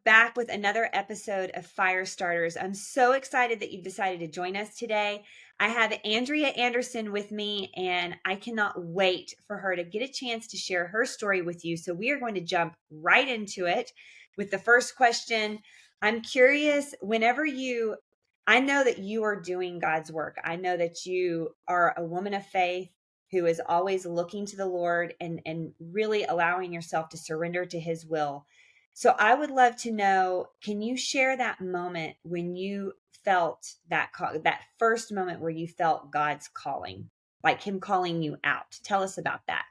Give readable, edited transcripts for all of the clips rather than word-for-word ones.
back with another episode of Fire Starters. I'm so excited that you've decided to join us today. I have Andrea Anderson with me, and I cannot wait for her to get a chance to share her story with you. So, we are going to jump right into it with the first question. I'm curious, I know that you are doing God's work. I know that you are a woman of faith who is always looking to the Lord and really allowing yourself to surrender to his will. So I would love to know, can you share that moment when you felt that call, that first moment where you felt God's calling, like him calling you out? Tell us about that.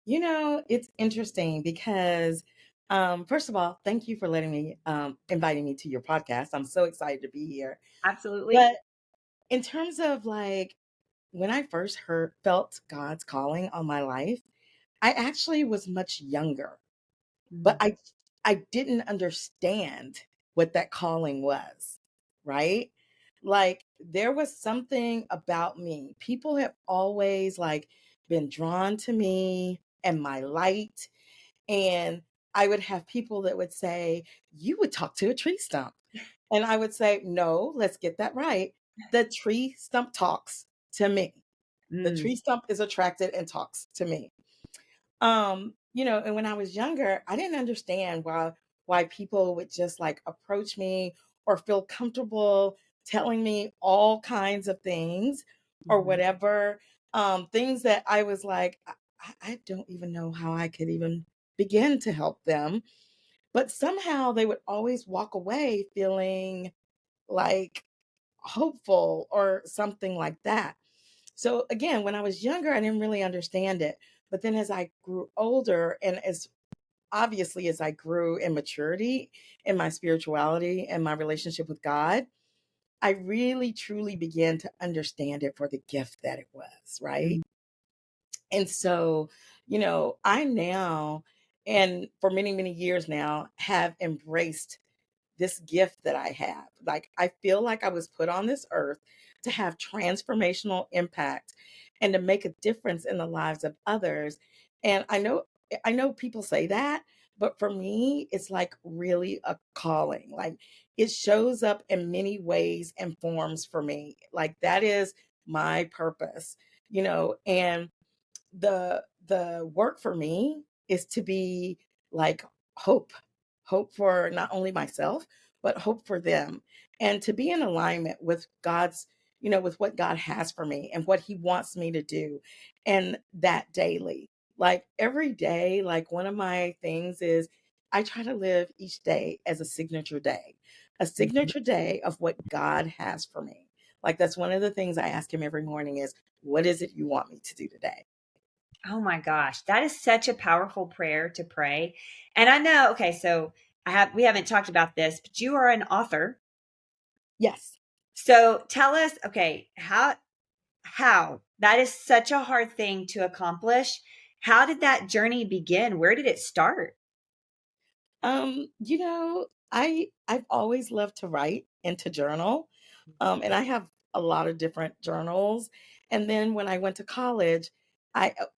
It's interesting because, first of all, thank you for inviting me to your podcast. I'm so excited to be here. Absolutely. But in terms of like when I first felt God's calling on my life, I actually was much younger, but Mm, I didn't understand what that calling was, right? Like there was something about me. People have always like been drawn to me and my light. And I would have people that would say, "You would talk to a tree stump." And I would say, "No, let's get that right. The tree stump talks to me. The mm, tree stump is attracted and talks to me." And when I was younger, I didn't understand why people would just like approach me or feel comfortable telling me all kinds of things or mhm. whatever. Things that I was like, I don't even know how I could even begin to help them. But somehow they would always walk away feeling like hopeful or something like that. So again, when I was younger, I didn't really understand it. But then as I grew older and as obviously as I grew in maturity in my spirituality and my relationship with God, I really truly began to understand it for the gift that it was, right? Mm. And so, I now, and for many, many years now, have embraced this gift that I have. Like, I feel like I was put on this earth to have transformational impact and to make a difference in the lives of others. And I know people say that, but for me, it's like really a calling. Like it shows up in many ways and forms for me. Like that is my purpose, and the work for me is to be like hope hope for not only myself but hope for them, and to be in alignment with God's, with what God has for me and what he wants me to do, and that daily, like every day. Like one of my things is I try to live each day as a signature day of what God has for me. Like that's one of the things I ask him every morning is, what is it you want me to do today? Oh my gosh, that is such a powerful prayer to pray. And I know, okay, so we haven't talked about this, but you are an author. Yes. So tell us, okay, how that is such a hard thing to accomplish. How did that journey begin? Where did it start? I've always loved to write and to journal. And I have a lot of different journals. And then when I went to college,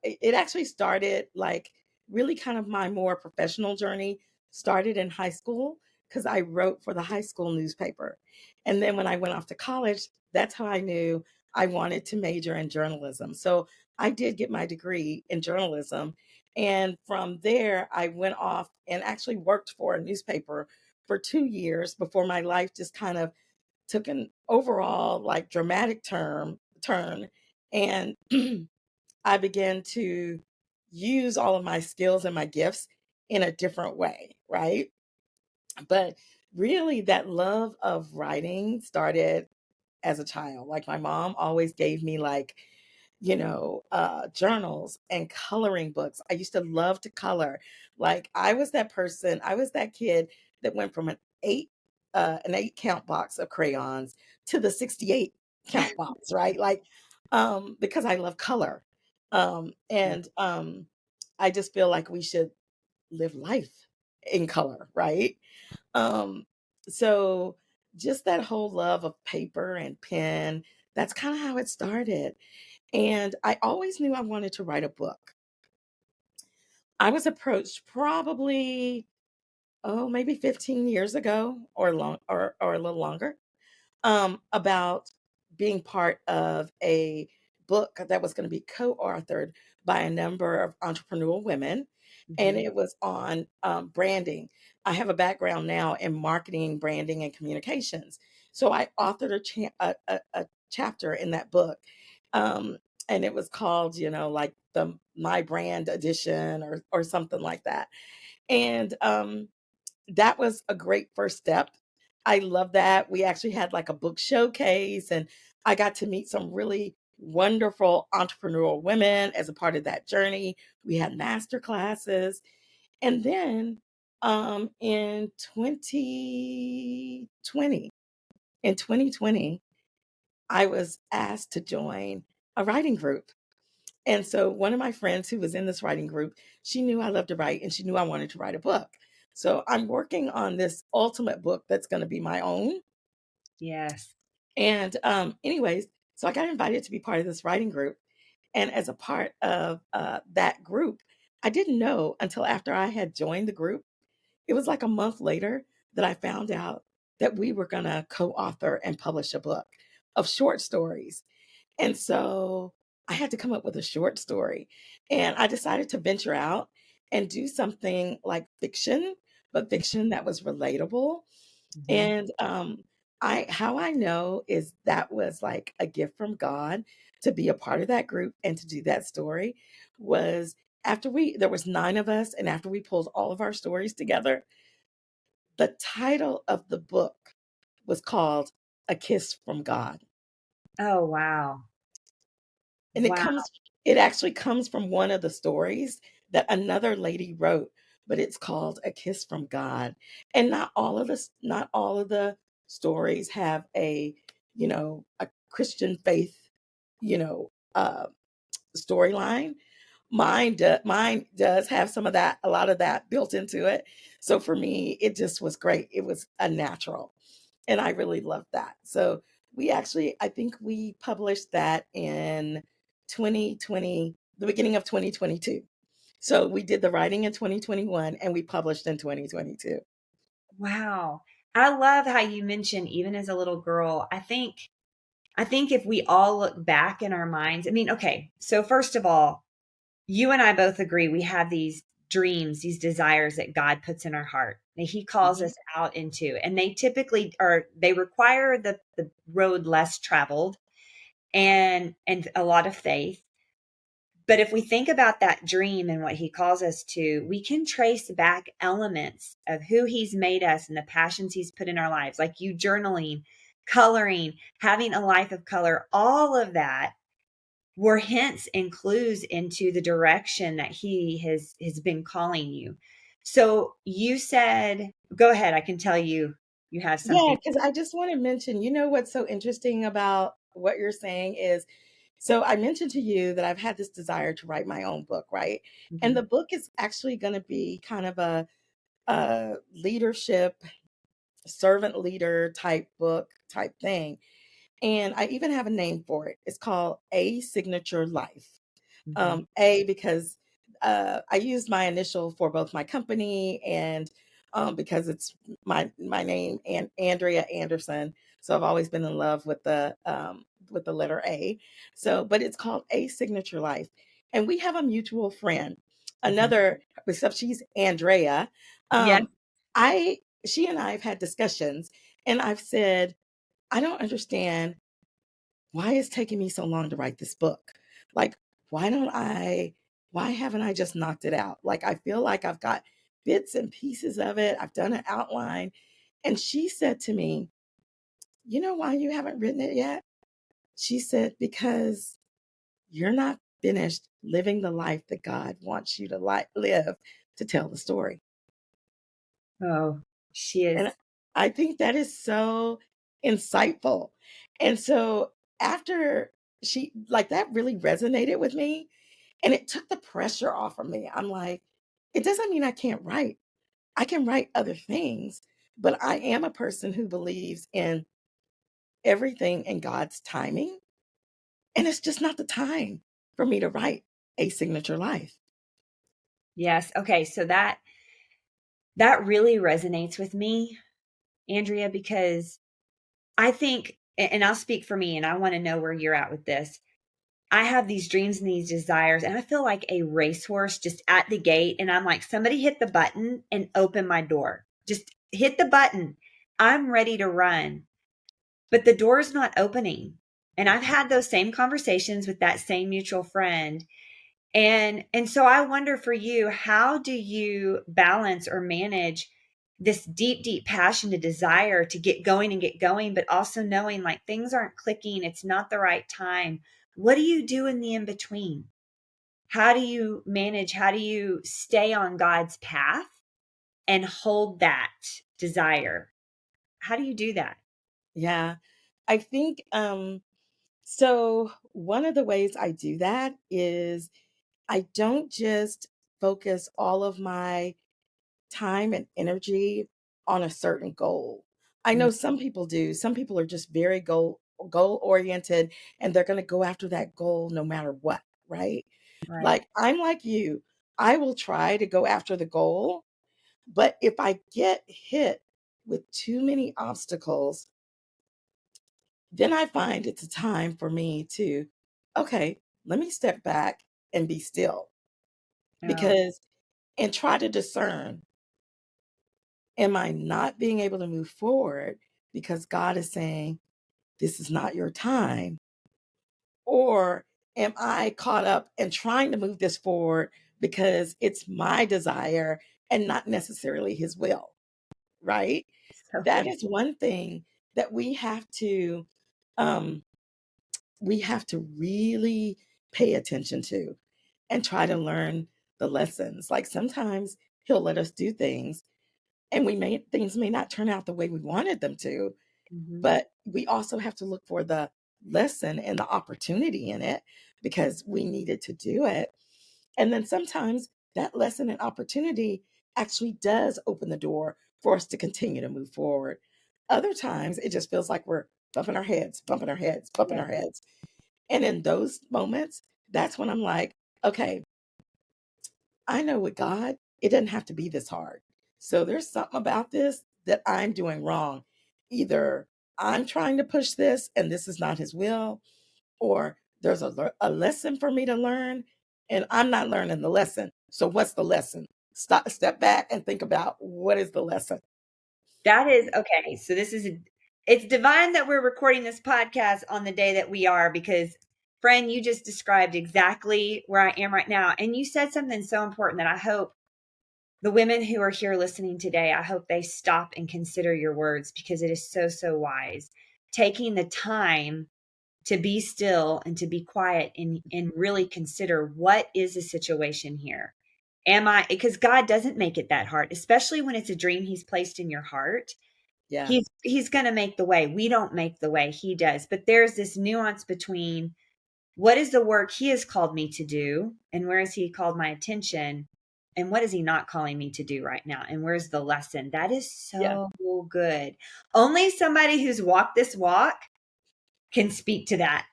it actually started like really kind of my more professional journey started in high school because I wrote for the high school newspaper. And then when I went off to college, that's how I knew I wanted to major in journalism. So I did get my degree in journalism. And from there, I went off and actually worked for a newspaper for 2 years before my life just kind of took an overall like dramatic turn, and I began to use all of my skills and my gifts in a different way, right? But really that love of writing started as a child. Like my mom always gave me like, journals and coloring books. I used to love to color. Like I was that kid that went from an 8 count box of crayons to the 68 count box, right? Like, because I love color. And I just feel like we should live life in color, right? Um, so just that whole love of paper and pen, that's kind of how it started. And I always knew I wanted to write a book. I was approached probably oh, maybe 15 years ago or long or a little longer, about being part of a book that was going to be co-authored by a number of entrepreneurial women, and Mhm. it was on branding. I have a background now in marketing, branding, and communications, so I authored a chapter in that book, um, and it was called, like the My Brand Edition or something like that, and that was a great first step. I love that. We actually had like a book showcase, and I got to meet some really wonderful entrepreneurial women as a part of that journey. We had master classes. And then in 2020, in 2020, I was asked to join a writing group. And so one of my friends who was in this writing group, she knew I loved to write and she knew I wanted to write a book. So I'm working on this ultimate book that's going to be my own. Yes. And anyways, so I got invited to be part of this writing group. And as a part of that group, I didn't know until after I had joined the group. It was like a month later that I found out that we were going to co author and publish a book of short stories. And so I had to come up with a short story. And I decided to venture out and do something like fiction, but fiction that was relatable. Mhm. And how I know is that was like a gift from God to be a part of that group and to do that story was after there was 9 of us, and after we pulled all of our stories together, the title of the book was called A Kiss from God. Oh, wow. And Wow. it actually comes from one of the stories that another lady wrote, but it's called A Kiss from God. And not all of the stories have a Christian faith, you know, uh, storyline. Mine does have some of that, a lot of that built into it. So for me, it just was great. It was a natural. And I really loved that. So I think we published that in 2020, the beginning of 2022. So we did the writing in 2021 and we published in 2022. Wow. I love how you mentioned even as a little girl, I think if we all look back in our minds, I mean, okay, so first of all, you and I both agree we have these dreams, these desires that God puts in our heart that He calls Mhm. us out into. And they typically they require the road less traveled and a lot of faith. But if we think about that dream and what He calls us to, we can trace back elements of who He's made us and the passions He's put in our lives, like you journaling, coloring, having a life of color, all of that were hints and clues into the direction that he has been calling you. So you said, go ahead, I can tell you have Yeah, something. because I just want to mention, what's so interesting about what you're saying is, so I mentioned to you that I've had this desire to write my own book, right? And Mhm. the book is actually going to be kind of a leadership, servant leader type book type thing. And I even have a name for it. It's called A Signature Life. Mhm. A, because I used my initial for both my company and because it's my name and Andrea Anderson. So I've always been in love with the letter A. So, but it's called A Signature Life, and we have a mutual friend, Mhm. another, except she's Andrea. Yes. Um, I She and I have had discussions, and I've said I don't understand why it's taking me so long to write this book. Like, why don't I, why haven't I just knocked it out? Like, I feel like I've got bits and pieces of it. I've done an outline. And she said to me, you know why you haven't written it yet? She said, because you're not finished living the life that God wants you to live to tell the story. Oh, she is. And I think that is so insightful. And so after that really resonated with me and it took the pressure off of me. I'm like, it doesn't mean I can't write. I can write other things, but I am a person who believes in everything in God's timing. And it's just not the time for me to write a signature life. Yes. Okay. So That really resonates with me, Andrea, because I think, and I'll speak for me, and I want to know where you're at with this. I have these dreams and these desires, and I feel like a racehorse just at the gate. And I'm like, somebody hit the button and open my door. Just hit the button. I'm ready to run, but the door's not opening. And I've had those same conversations with that same mutual friend. And so I wonder for you, how do you balance or manage this deep passion, to desire to get going, but also knowing like things aren't clicking, it's not the right time. What do you do in the in between? How do you manage? How do you stay on God's path and hold that desire? How do you do that? Yeah. I think so one of the ways I do that is I don't just focus all of my time and energy on a certain goal. I Mm, know some people do. Some people are just very goal oriented and they're going to go after that goal no matter what, right? right. Like I'm like you. I will try to go after the goal, but if I get hit with too many obstacles, then I find it's a time for me to, okay, let me step back and be still Oh, because, and try to discern, am I not being able to move forward because God is saying, this is not your time? Or am I caught up and trying to move this forward because it's my desire and not necessarily his will, right? so That good. is one thing that um, we have to really pay attention to and try to learn the lessons. Like sometimes he'll let us do things and things may not turn out the way we wanted them to, Hmm. but we also have to look for the lesson and the opportunity in it because we needed to do it. And then sometimes that lesson and opportunity actually does open the door for us to continue to move forward. Other times it just feels like we're bumping our heads, bumping our heads, bumping Yeah. our heads. And in those moments, that's when I'm like, okay, I know with God, it doesn't have to be this hard. So there's something about this that I'm doing wrong. Either I'm trying to push this and this is not his will, or there's a lesson for me to learn and I'm not learning the lesson. So what's the lesson? Step back and think about what is the lesson. That is okay. So it's divine that we're recording this podcast on the day that we are, because friend, you just described exactly where I am right now. And you said something so important that I hope the women who are here listening today, I hope they stop and consider your words, because it is so wise. Taking the time to be still and to be quiet and really consider, what is the situation here? Am I, because God doesn't make it that hard, especially when it's a dream he's placed in your heart. Yeah. He's going to make the way. We don't make the way, he does. But there's this nuance between what is the work he has called me to do and where has he called my attention, and what is he not calling me to do right now, and where's the lesson. That is Yeah. so good. Only somebody who's walked this walk can speak to that.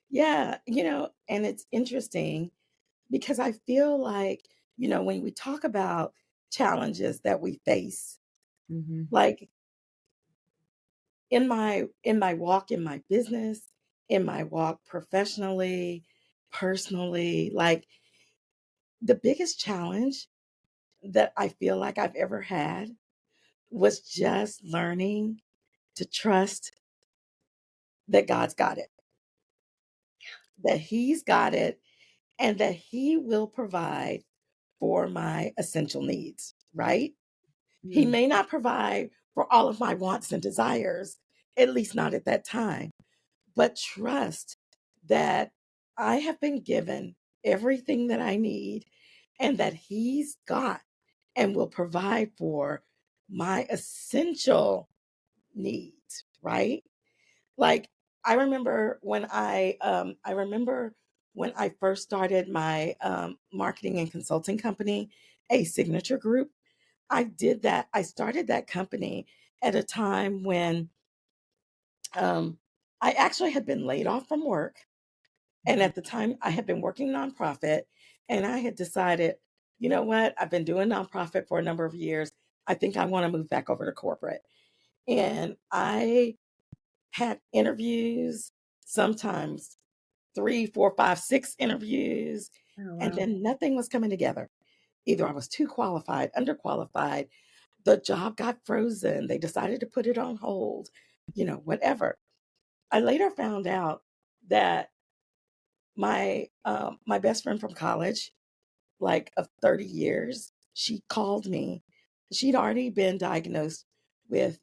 Yeah. And it's interesting because I feel like, when we talk about challenges that we face, Hmm. like in my walk in my business, in my walk professionally, personally, like the biggest challenge that I feel like I've ever had was just learning to trust that God's got it, that He's got it, and that He will provide for my essential needs, right? He Mm. may not provide for all of my wants and desires, at least not at that time, but trust that I have been given everything that I need and that He's got and will provide for my essential needs, right? Like I remember when I first started my marketing and consulting company, a signature group. I did that. I started that company at a time when um, I actually had been laid off from work. And Mhm. at the time, I had been working nonprofit and I had decided, you know what? I've been doing nonprofit for a number of years. I think I want to move back over to corporate. And I had interviews, sometimes three, four, five, six interviews, Oh, and wow. then nothing was coming together. Either I was too qualified, underqualified, the job got frozen, they decided to put it on hold, whatever. I later found out that my best friend from college, like of 30 years, she called me. She'd already been diagnosed with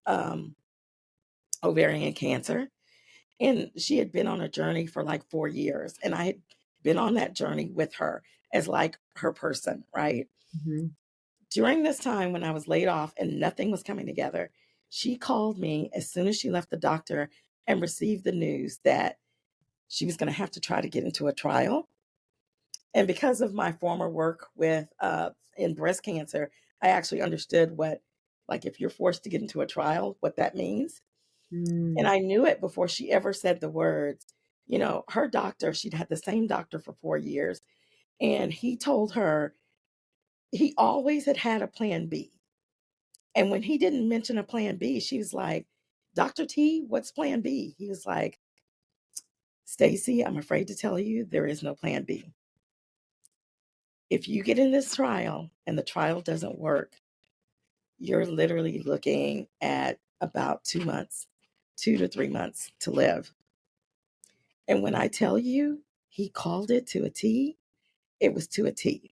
ovarian cancer, and she had been on a journey for like 4 years, and I had been on that journey with her as like her person, right? Mhm. During this time when I was laid off and nothing was coming together, she called me as soon as she left the doctor and received the news that she was going to have to try to get into a trial. And because of my former work with in breast cancer, I actually understood what, like, if you're forced to get into a trial, what that means. And Mm. I knew it before she ever said the words. Her doctor, she'd had the same doctor for 4 years, and he told her he always had had a plan B. And when he didn't mention a plan B, she was like, Dr. T, what's plan B? He was like, Stacy, I'm afraid to tell you there is no plan B. If you get in this trial and the trial doesn't work, you're literally looking at about 2 months, 2 to 3 months to live. And when I tell you he called it to a T, it was to a T.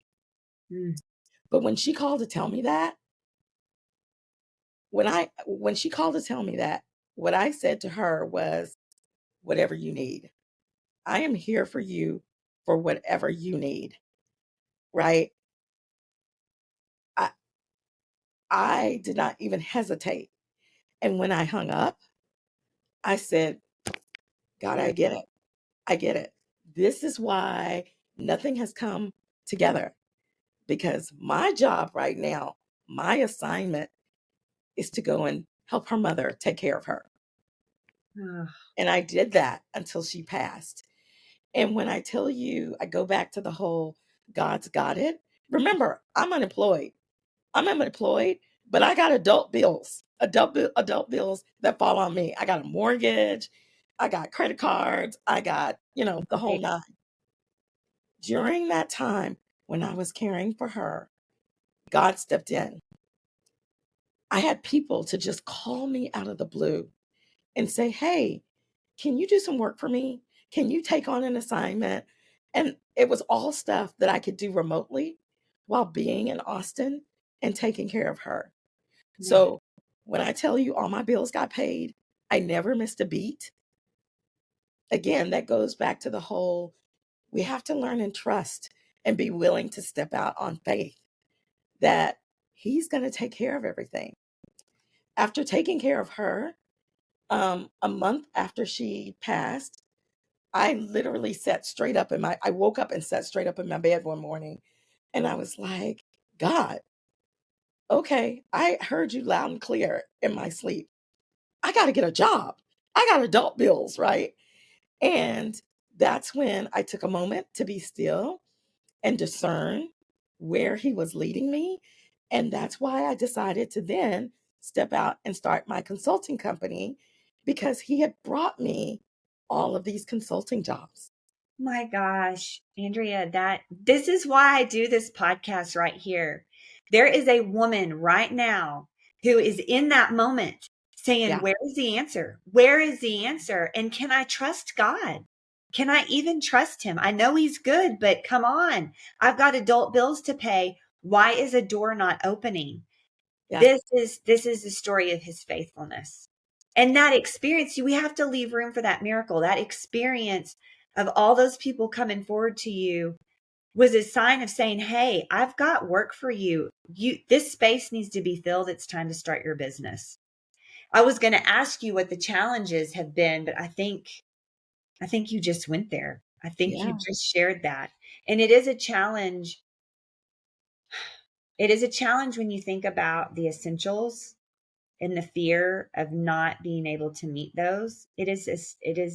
Mm. But when she called to tell me that, when she called to tell me that, what I said to her was, whatever you need. I am here for you for whatever you need, right? I I did not even hesitate. And when I hung up, I said, God, Yeah. I get it. I get it. This is why nothing has come together, because my job right now, my assignment is to go and help her mother take care of her. Oh, And I did that until she passed. And when I tell you, I go back to the whole God's got it. Remember, I'm unemployed. I'm unemployed, but I got adult bills that fall on me. I got a mortgage, I got credit cards, I got, the whole right. nine. During that time when I was caring for her, God stepped in. I had people to just call me out of the blue and say, hey, can you do some work for me? Can you take on an assignment? And it was all stuff that I could do remotely while being in Austin and taking care of her. Yeah. So when I tell you all my bills got paid, I never missed a beat. Again, that goes back to the whole, we have to learn and trust and be willing to step out on faith that he's going to take care of everything. After taking care of her, a month after she passed, I literally sat straight up I woke up and sat straight up in my bed one morning, and I was like, God, okay, I heard you loud and clear in my sleep. I got to get a job. I got adult bills, right? And that's when I took a moment to be still and discern where he was leading me. And that's why I decided to then step out and start my consulting company, because he had brought me all of these consulting jobs. My gosh, Andrea, that this is why I do this podcast right here. There is a woman right now who is in that moment saying, Yeah. where is the answer? Where is the answer? And can I trust God? Can I even trust him? I know he's good, but come on. I've got adult bills to pay. Why is a door not opening? Yeah. This is the story of his faithfulness. And that experience, we have to leave room for that miracle. That experience of all those people coming forward to you was a sign of saying, "Hey, I've got work for you. This space needs to be filled. It's time to start your business." I was going to ask you what the challenges have been, but I think you just went there. I think you Yeah. just shared that. And it is a challenge. It is a challenge when you think about the essentials and the fear of not being able to meet those. It is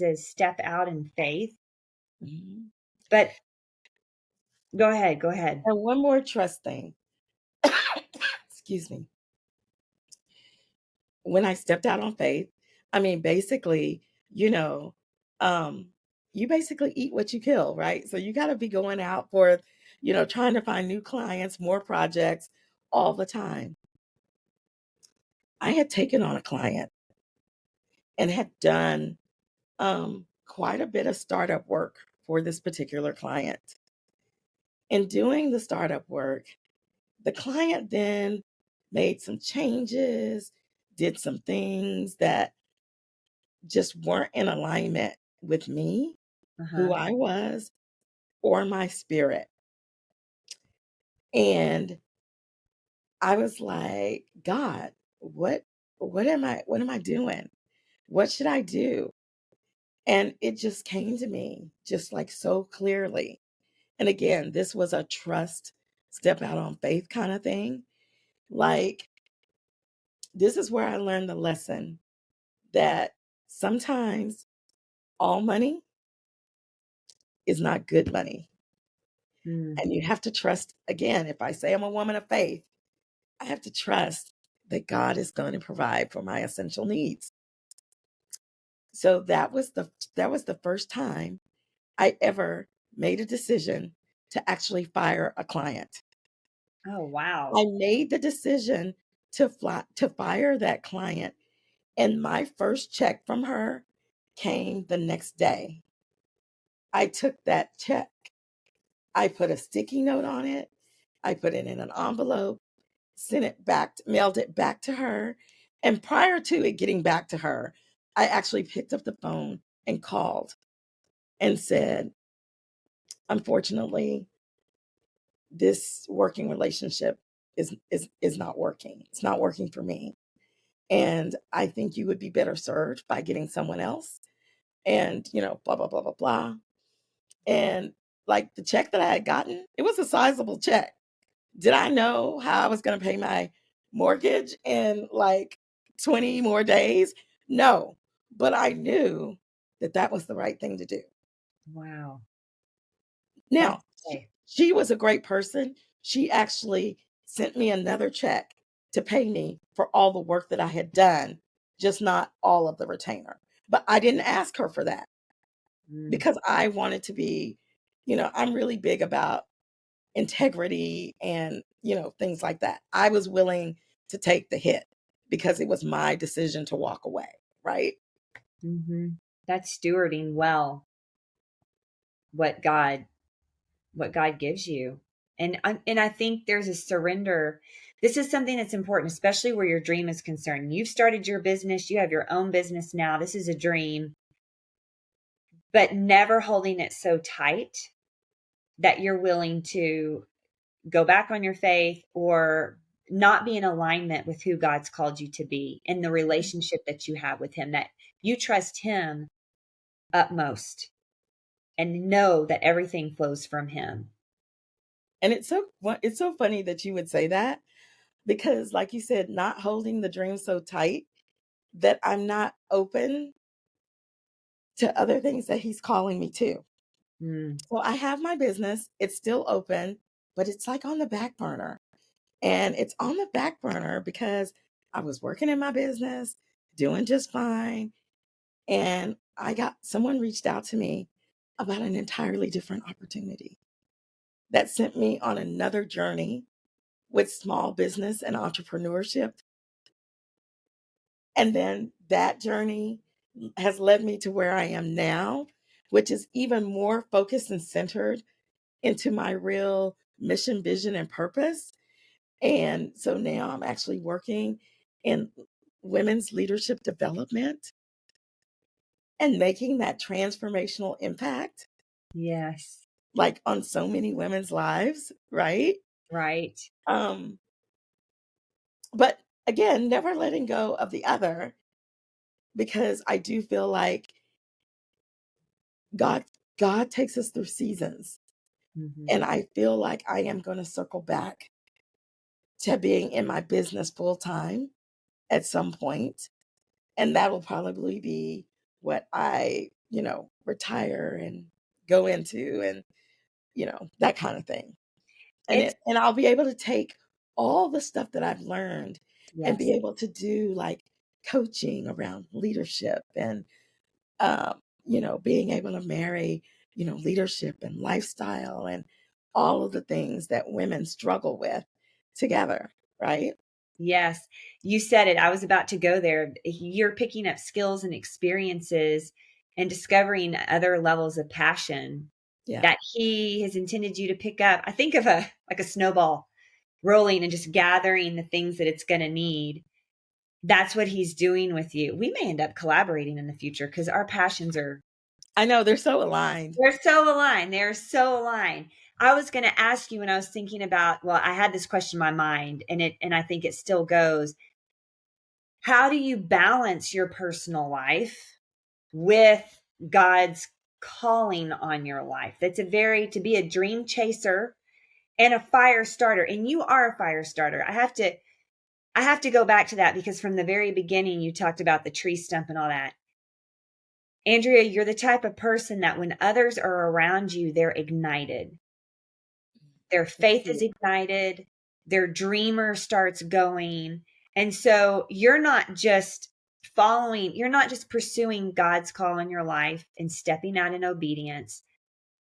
a step out in faith. Mhm. But Go ahead. Go ahead. And one more trust thing. Excuse me. When I stepped out on faith, I mean, basically, you know, um, you basically eat what you kill, right? So you got to be going out for, trying to find new clients, more projects all the time. I had taken on a client and had done quite a bit of startup work for this particular client. In doing the startup work, the client then made some changes, did some things that just weren't in alignment with me, who Uh-huh. I was, or my spirit. And I was like, God, what am I doing? What should I do? And it just came to me just like so clearly. And again, this was a trust, step out on faith kind of thing. Like, this is where I learned the lesson that sometimes all money is not good money. Mm. And you have to trust, again, if I say I'm a woman of faith, I have to trust that God is going to provide for my essential needs. So that was the first time I ever made a decision to actually fire a client. Oh, wow. I made the decision to fire that client, and my first check from her came the next day. I took that check, I put a sticky note on it, I put it in an envelope, sent it back, mailed it back to her. And prior to it getting back to her, I actually picked up the phone and called and said, unfortunately, this working relationship is not working. It's not working for me. And I think you would be better served by getting someone else. And, blah, blah, blah, blah, blah. And like the check that I had gotten, it was a sizable check. Did I know how I was going to pay my mortgage in like 20 more days? No, but I knew that that was the right thing to do. Wow. That's Now, okay. she was a great person. She actually sent me another check to pay me for all the work that I had done, just not all of the retainer. But I didn't ask her for that Mm. because I wanted to be, I'm really big about integrity and, things like that. I was willing to take the hit because it was my decision to walk away, right? Mm-hmm. That's stewarding well what God what God gives you. And I think there's a surrender. This is something that's important, especially where your dream is concerned. You've started your business, you have your own business now. This is a dream, but never holding it so tight that you're willing to go back on your faith or not be in alignment with who God's called you to be in the relationship that you have with him, that you trust him utmost and know that everything flows from him. And it's so funny that you would say that because like you said, not holding the dream so tight that I'm not open to other things that he's calling me to. Mm. So I have my business, it's still open, but it's like on the back burner. And it's on the back burner because I was working in my business, doing just fine. And someone reached out to me about an entirely different opportunity that sent me on another journey with small business and entrepreneurship. And then that journey has led me to where I am now, which is even more focused and centered into my real mission, vision, and purpose. And so now I'm actually working in women's leadership development and making that transformational impact, Yes. like on so many women's lives, right? Right. Um, but again, never letting go of the other because I do feel like God God takes us through seasons. Hmm. And I feel like I am going to circle back to being in my business full time at some point. And that will probably be what I, retire and go into. And that kind of thing. It's And I'll be able to take all the stuff that I've learned and be yes. able to do like coaching around leadership and being able to marry, leadership and lifestyle and all of the things that women struggle with together, right? Yes, you said it. I was about to go there. You're picking up skills and experiences and discovering other levels of passion Yeah. that he has intended you to pick up. I think of a like a snowball rolling and just gathering the things that it's going to need. That's what he's doing with you. We may end up collaborating in the future because our passions are I know they're so aligned. they're so aligned. They're so aligned. I was going to ask you when I was thinking about, well, I had this question in my mind and I think it still goes. How do you balance your personal life with God's calling on your life? That's a very to be a dream chaser and a fire starter. And you are a fire starter. I have to go back to that because from the very beginning you talked about the tree stump and all that. Andrea, you're the type of person that when others are around you, they're ignited. Their Thank faith is you. ignited, their dreamer starts going. And so you're not just pursuing God's call in your life and stepping out in obedience.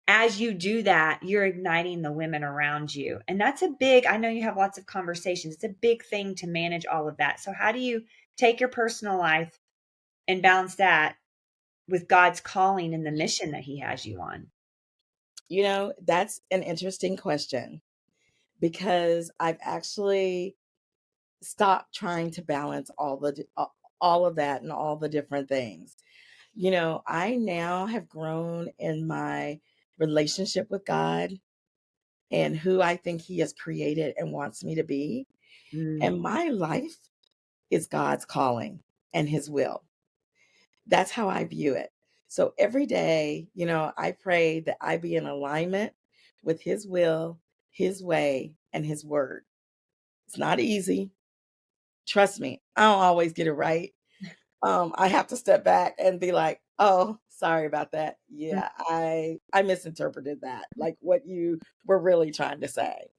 As you do that, you're igniting the women around you. And that's I know you have lots of conversations. It's a big thing to manage all of that. So, how do you take your personal life and balance that with God's calling and the mission that He has you on? That's an interesting question because I've actually stopped trying to balance all of that and all the different things. I now have grown in my relationship with God and who I think He has created and wants me to be. Mm, And my life is God's calling and His will. That's how I view it. So every day, I pray that I be in alignment with His will, His way, and His word. It's not easy. Trust me, I don't always get it right. I have to step back and be like, "Oh, sorry about that. mm, Yeah, I misinterpreted that. Like what you were really trying to say."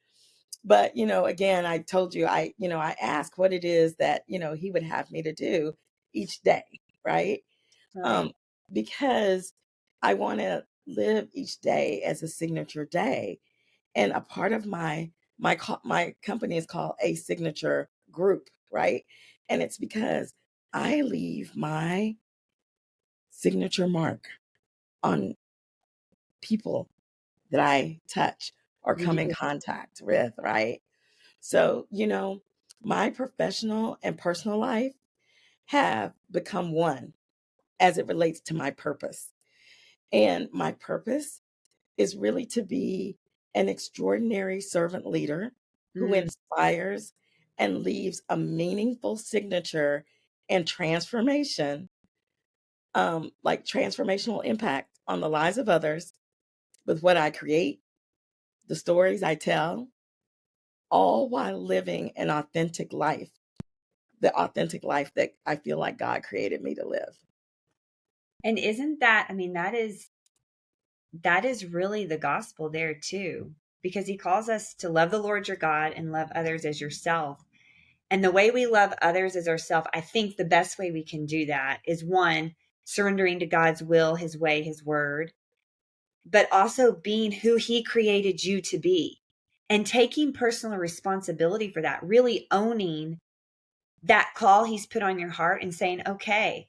But, again, I told you I ask what it is that, he would have me to do each day, right? right. Um because I want to live each day as a signature day. And a part of my company is called a signature group, right? And it's because I leave my signature mark on people that I touch or You come in do. contact with, right? So, my professional and personal life have become one as it relates to my purpose. And my purpose is really to be an extraordinary servant leader who Mm. inspires and leaves a meaningful signature and transformation, like transformational impact on the lives of others with what I create, the stories I tell, all while living an authentic life, the authentic life that I feel like God created me to live. And isn't that, I mean, that is really the gospel there too, because he calls us to love the Lord your God and love others as yourself. And the way we love others as ourselves, I think the best way we can do that is one, surrendering to God's will, his way, his word, but also being who he created you to be and taking personal responsibility for that, really owning that call he's put on your heart and saying, okay,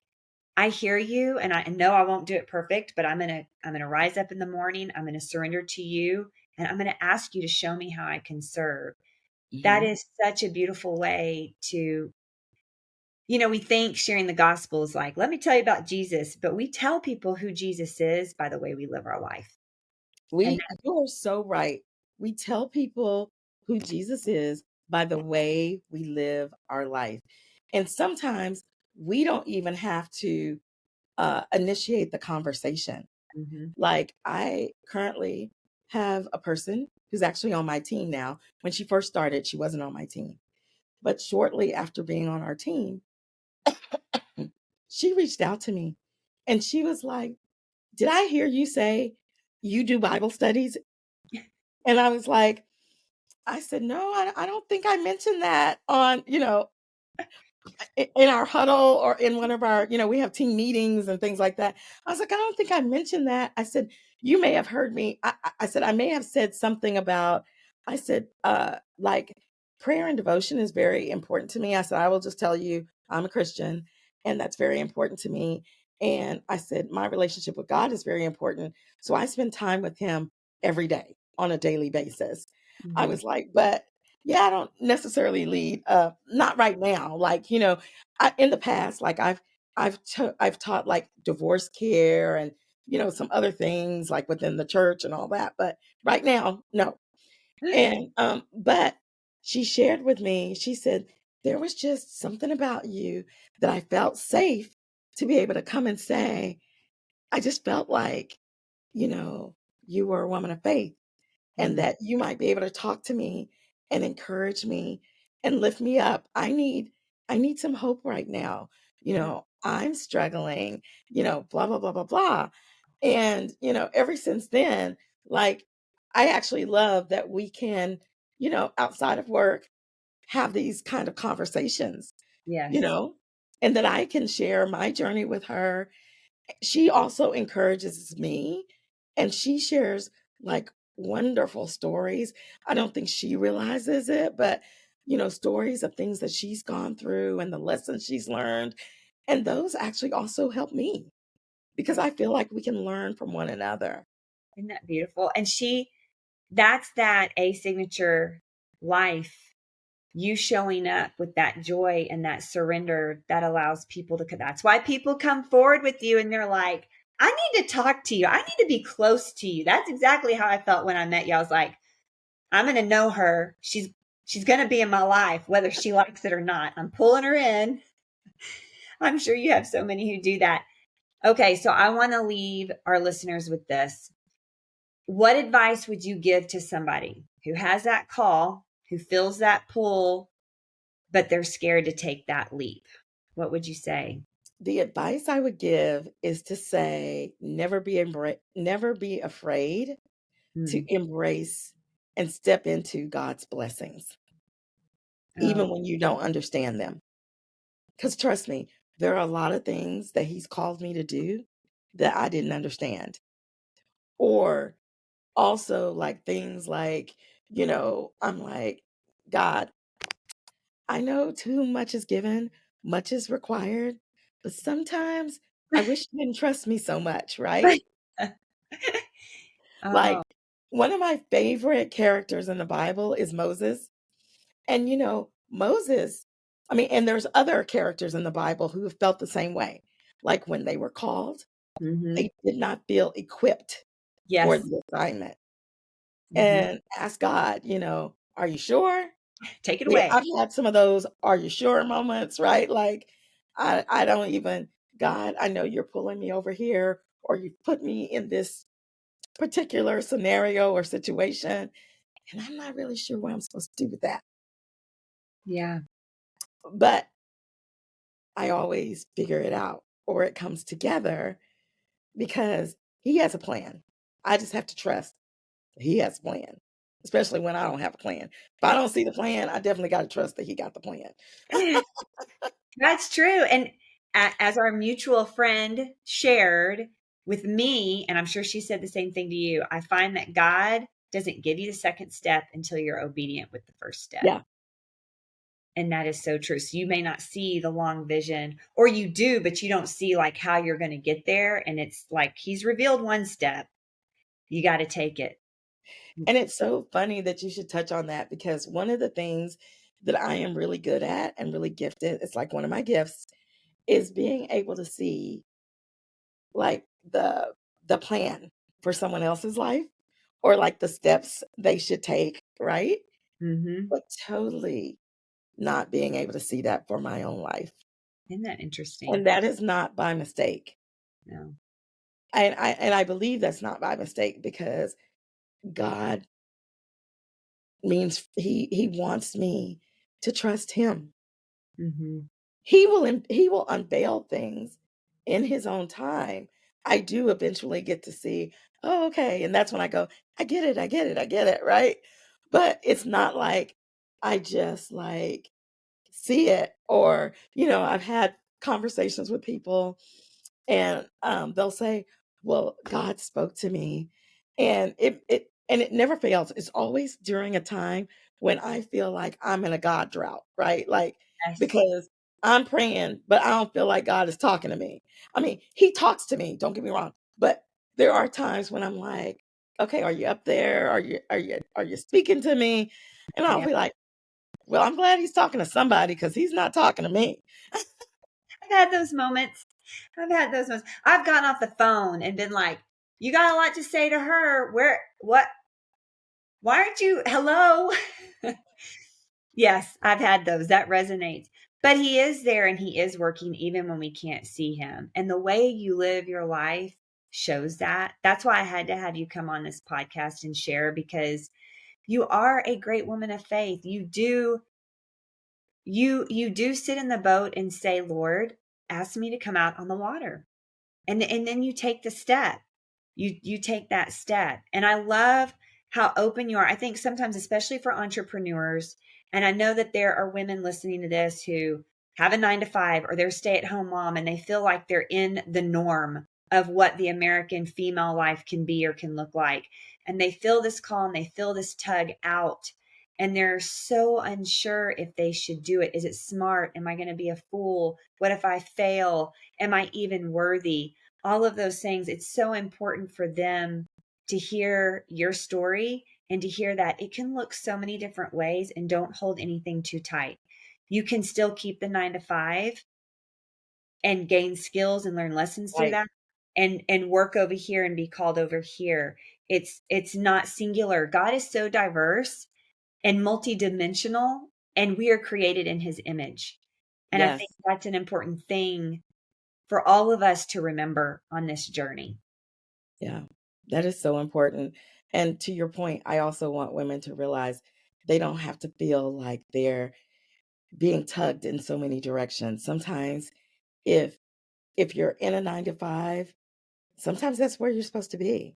I hear you and I know I won't do it perfect, but I'm going to rise up in the morning, I'm going to surrender to you and I'm going to ask you to show me how I can serve. That Mhm. is such a beautiful way to we think sharing the gospel is like, let me tell you about Jesus, but we tell people who Jesus is by the way we live our life. And You are so right. We tell people who Jesus is by the way we live our life. And sometimes we don't even have to initiate the conversation. mhm, Like, I currently have a person who's actually on my team now. When she first started, she wasn't on my team. But shortly after being on our team, she reached out to me and she was like, "Did I hear you say you do Bible studies?" And I was like, I said, "No, I don't think I mentioned that on, in our huddle or in one of our, we have team meetings and things like that." I was like, "I don't think I mentioned that." I said, "You may have heard me." I said, "I may have said something about," I said, like, prayer and devotion is very important to me. I said, "I will just tell you, I'm a Christian, and that's very important to me." And I said, "My relationship with God is very important. So I spend time with him every day on a daily basis." I Mhm. was like, "But yeah, I don't necessarily lead, not right now." Like, in the past, like I've taught like divorce care and, some other things like within the church and all that. But right now, no. And, but she shared with me, she said, "There was just something about you that I felt safe to be able to come and say, I just felt like, you know, you were a woman of faith and Mm, that you might be able to talk to me and encourage me and lift me up. I need some hope right now. yeah. I'm struggling, blah blah blah blah blah." And, ever since then, like, I actually love that we can, outside of work, have these kind of conversations, you Yes. know, and that I can share my journey with her. She also encourages me, and she shares like wonderful stories. I don't think she realizes it, but stories of things that she's gone through and the lessons she's learned. And those actually also help me because Yeah. I feel like we can learn from one another. Isn't that beautiful? And that's that A signature life, you showing up with that joy and that surrender that allows people to, that's why people come forward with you and they're like, I need to talk to you. I need to be close to you. That's exactly how I felt when I met you. I was like, I'm going to know her. She's going to be in my life, whether she likes it or not. I'm pulling her in. I'm sure you have so many who do that. Okay, so I want to leave our listeners with this. What advice would you give to somebody who has that call, who feels that pull, but they're scared to take that leap? What would you say? The advice I would give is to say, never be afraid Hmm. to embrace and step into God's blessings, Oh, even when you don't understand them. Because trust me, there are a lot of things that He's called me to do that I didn't understand. Or also, like things like, I'm like, "God, I know too much is given, much is required, but sometimes I wish you didn't trust me so much," right? oh, Like, one of my favorite characters in the Bible is Moses. And, Moses, I mean, and there's other characters in the Bible who have felt the same way. Like when they were called, hmm, they did not feel equipped for yes, the assignment hmm, and ask God, "Are you sure?" take it Yeah, away. I've had some of those "are you sure" moments, right? Like, I don't even, "God, I know you're pulling me over here or you put me in this particular scenario or situation, and I'm not really sure what I'm supposed to do with that." Yeah, But I always figure it out or it comes together because he has a plan. I just have to trust he has a plan, especially when I don't have a plan. If I don't see the plan, I definitely got to trust that he got the plan. that's true. And as our mutual friend shared with me, and I'm sure she said the same thing to you, I find that God doesn't give you the second step until you're obedient with the first step. Yeah. And that is so true. So you may not see the long vision, or you do, but you don't see like how you're going to get there. And it's like he's revealed one step. You got to take it. And it's so funny that you should touch on that because one of the things that I am really good at and really gifted, it's like one of my gifts, is being able to see like the plan for someone else's life or like the steps they should take, right? Mm-hmm. But totally not being able to see that for my own life. Isn't that interesting? And that is not by mistake. No. And I believe that's not by mistake because God means he wants me to trust him. Mm-hmm. He will unveil things in his own time, I do eventually get to see, "Oh, okay," and that's when I go, "I get it, I get it, I get it," right? But it's not like I just, like, see it or, I've had conversations with people and, they'll say, "Well, God spoke to me," and it never fails. It's always during a time when I feel like I'm in a God drought, right? Like, Yes. because I'm praying, but I don't feel like God is talking to me. I mean, he talks to me, don't get me wrong, but there are times when I'm like, "Okay, are you up there? Are you speaking to me?" And I'll Yeah. be like, "Well, I'm glad he's talking to somebody because he's not talking to me." I've had those moments. I've had those moments. I've gotten off the phone and been like, you got a lot to say to her. What, why aren't you, hello? Yes, I've had those. That resonates. But he is there and he is working even when we can't see him. And the way you live your life shows that. That's why I had to have you come on this podcast and share because you are a great woman of faith. You do sit in the boat and say, Lord, ask me to come out on the water. And then you take the step. You take that step. And I love how open you are. I think sometimes, especially for entrepreneurs, and I know that there are women listening to this who have a 9 to 5 or they're stay-at-home mom and they feel like they're in the norm of what the American female life can be or can look like. And they feel this call and they feel this tug out. And they're so unsure if they should do it. Is it smart? Am I going to be a fool? What if I fail? Am I even worthy? All of those things. It's so important for them to hear your story and to hear that it can look so many different ways and don't hold anything too tight. You can still keep the 9 to 5 and gain skills and learn lessons through Right. that and work over here and be called over here. It's not singular. God is so diverse and multidimensional and we are created in his image. And I think Yes. that's an important thing for all of us to remember on this journey. Yeah. That is so important. And to your point, I also want women to realize they don't have to feel like they're being tugged in so many directions. Sometimes if if you're in a 9 to 5, sometimes that's where you're supposed to be.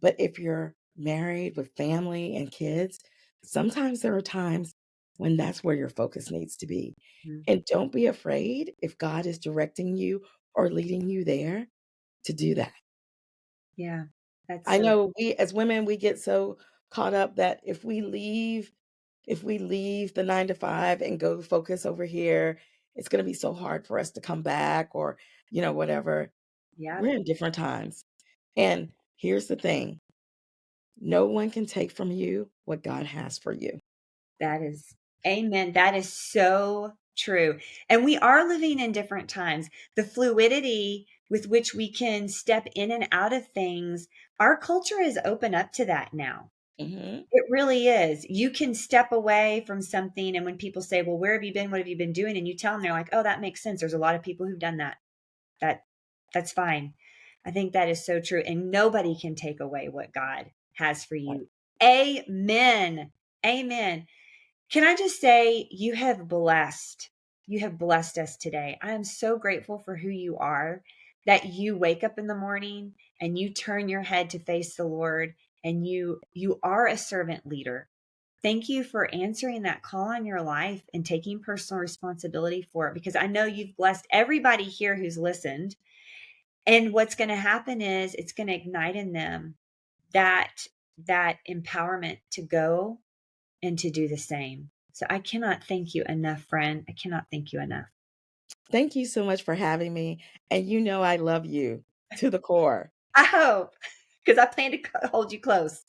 But if you're married with family and kids, sometimes there are times when that's where your focus needs to be. Mm. And don't be afraid if God is directing you or leading you there to do that. Yeah, that's I so know we as women, we get so caught up that if we leave the 9 to 5 and go focus over here, it's gonna be so hard for us to come back or, whatever. yeah, We're in different times. And here's the thing, no one can take from you what God has for you. that is amen. That is so true. And we are living in different times. The fluidity with which we can step in and out of things, our culture is open up to that now. Mhm. It really is. You can step away from something, and when people say, "Well, where have you been? What have you been doing?" and you tell them, they're like, "Oh, that makes sense. There's a lot of people who've done that. That that's fine." I think that is so true, and nobody can take away what God has for Right. you. Amen. Amen. Can I just say you have blessed us today. I am so grateful for who you are, that you wake up in the morning and you turn your head to face the Lord and you are a servant leader. Thank you for answering that call on your life and taking personal responsibility for it because I know you've blessed everybody here who's listened. And what's going to happen is it's going to ignite in them that that empowerment to go and to do the same. So I cannot thank you enough, friend. I cannot thank you enough. Thank you so much for having me, and you know I love you to the core. I hope, because I plan to hold you close.